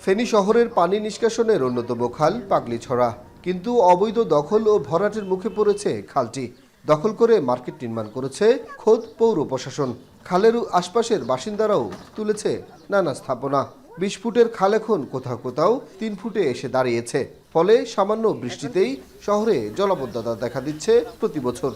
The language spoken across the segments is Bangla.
ফেনী শহরের পানি নিষ্কাশনের অন্যতম খাল পাগলিছড়া, কিন্তু অবৈধ দখল ও ভরাটের মুখে পড়েছে খালটি। দখল করে মার্কেট নির্মাণ করেছে খোদ পৌর প্রশাসন। খালের আশপাশের বাসিন্দারাও তুলেছে নানা স্থাপনা। 20 ফুটের খাল এখন কোথাও কোথাও 3 ফুটে এসে দাঁড়িয়েছে। ফলে সামান্য বৃষ্টিতেই শহরে জলাবদ্ধতা দেখা দিচ্ছে প্রতি বছর।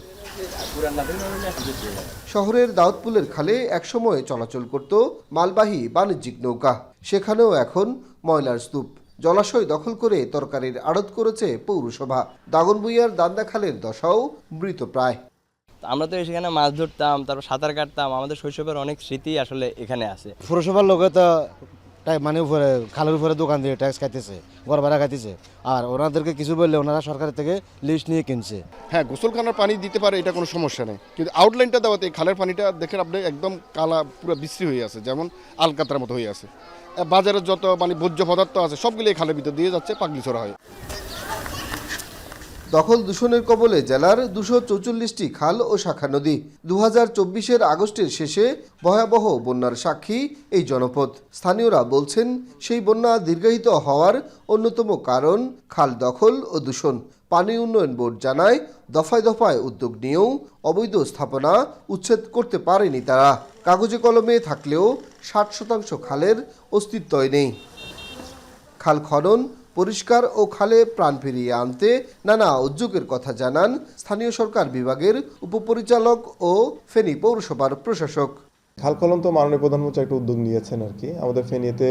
শহরের দাউদপুলের খালে একসময় চলাচল করত মালবাহী বাণিজ্যিক নৌকা, সেখানেও এখন ময়লার স্তূপ। জলাশয় দখল করে তরকারির আড়ত করেছে পৌরসভা। দাগনভূঞার দান্দা খালের দশাও মৃতপ্রায়। আমরা তো সেখানে মাছ ধরতাম, তারপর সাঁতার কাটতাম, আমাদের শৈশবের অনেক স্মৃতি আসলে এখানে আছে। পৌরসভার লোকে তো মানে উপরে খালের উপরে দোকান দিয়ে ট্যাক্স খাইতেছে, ঘর ভাড়া খাইতেছে, আর ওনাদেরকে কিছু বললে ওনারা সরকার থেকে লিস্ট নিয়ে কিনছে। হ্যাঁ, গোসলখানার পানি দিতে পারে, এটা কোনো সমস্যা নেই, কিন্তু আউটলাইনটা দেওয়াতে খালের পানিটা দেখেন আপনি একদম কালা, পুরো বিশ্রী হয়ে আছে, যেমন আলকাতরার মতো হয়ে আছে। বাজারের যত মানে ভোজ্য পদার্থ আছে সবগুলো এই খালের ভিতর দিয়ে যাচ্ছে, পাগলিছড়া হয়। দখল দূষণের কবলে জেলার 244টি খাল ও শাখা নদী। 2024-এর আগস্টের শেষে ভয়াবহ বন্যার সাক্ষী এই জনপদ। স্থানীয়রা বলছেন, সেই বন্যা দীর্ঘায়িত হওয়ার অন্যতম কারণ খাল দখল ও দূষণ। পানি উন্নয়ন বোর্ড জানায়, দফায় দফায় উদ্যোগ নিয়েও অবৈধ স্থাপনা উচ্ছেদ করতে পারেনি তারা। কাগজে কলমে থাকলেও 60% খালের অস্তিত্বই নেই। খাল খনন, পরিষ্কার ও খালে প্রাণ ফিরিয়ে আনতে নানা উদ্যোগের কথা জানান স্থানীয় সরকার বিভাগের উপপরিচালক ও ফেনী পৌরসভার প্রশাসক। খাল খনন তো মাননীয় প্রধানমন্ত্রী একটা উদ্যোগ নিয়েছেন আর কি। আমাদের ফেনীতে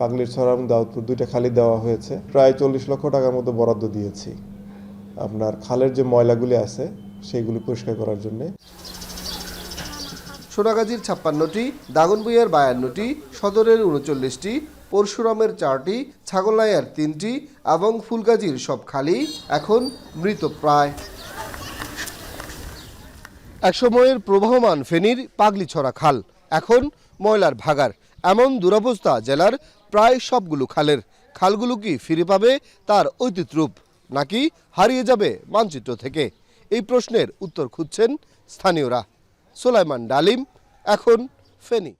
পাগলিছড়া এবং দাউদপুর 2টা খালি দেওয়া হয়েছে। প্রায় 40 লক্ষ টাকার মতো বরাদ্দ দিয়েছি আপনার খালের যে ময়লাগুলি আছে সেইগুলি পরিষ্কার করার জন্য। সোনাগাজীর 56টি, দাগনভূঞার 52টি, সদরের 39টি, পরশুরামের 4টি, ছাগলনাইয়ার 3টি এবং ফুলগাজীর সব খালি এখন মৃতপ্রায়। একসময়ের প্রবাহমান ফেনীর পাগলিছড়া খাল এখন ময়লার ভাগাড়। এমন দুরবস্থা জেলার প্রায় সবগুলো খালের। খালগুলো কি ফিরে পাবে তার ঐতিহ্য রূপ, নাকি হারিয়ে যাবে মানচিত্র থেকে? এই প্রশ্নের উত্তর খুঁজছেন স্থানীয়রা। সোলাইমান ডালিম, এখন ফেনী।